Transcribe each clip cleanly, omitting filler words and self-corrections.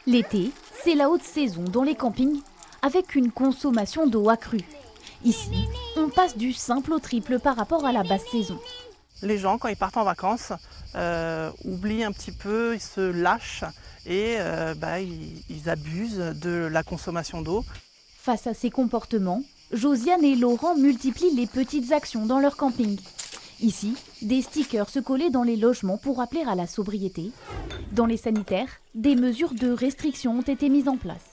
L'été, c'est la haute saison dans les campings avec une consommation d'eau accrue. Ici, on passe du simple au triple par rapport à la basse saison. Les gens, quand ils partent en vacances, oublient un petit peu, ils se lâchent et ils abusent de la consommation d'eau. Face à ces comportements, Josiane et Laurent multiplient les petites actions dans leur camping. Ici, des stickers se collaient dans les logements pour appeler à la sobriété. Dans les sanitaires, des mesures de restriction ont été mises en place.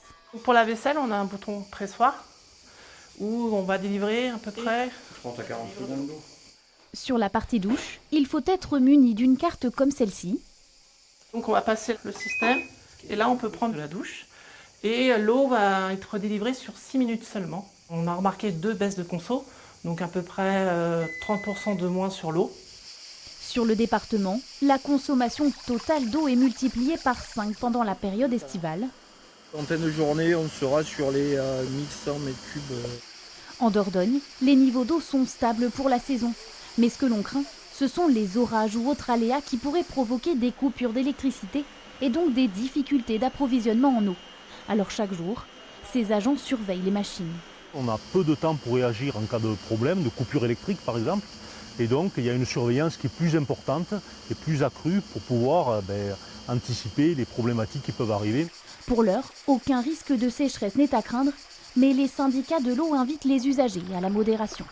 Pour la vaisselle, on a un bouton pressoir où on va délivrer à peu près 30 à 40 secondes d'eau. Sur la partie douche, il faut être muni d'une carte comme celle-ci. Donc on va passer le système et là on peut prendre de la douche et l'eau va être délivrée sur 6 minutes seulement. On a remarqué 2 baisses de conso, donc à peu près 30% de moins sur l'eau. Sur le département, la consommation totale d'eau est multipliée par 5 pendant la période estivale. En fin de journée, on sera sur les 1100 mètres cubes. En Dordogne, les niveaux d'eau sont stables pour la saison. Mais ce que l'on craint, ce sont les orages ou autres aléas qui pourraient provoquer des coupures d'électricité et donc des difficultés d'approvisionnement en eau. Alors chaque jour, ces agents surveillent les machines. On a peu de temps pour réagir en cas de problème, de coupure électrique par exemple. Et donc il y a une surveillance qui est plus importante et plus accrue pour pouvoir anticiper les problématiques qui peuvent arriver. Pour l'heure, aucun risque de sécheresse n'est à craindre, mais les syndicats de l'eau invitent les usagers à la modération.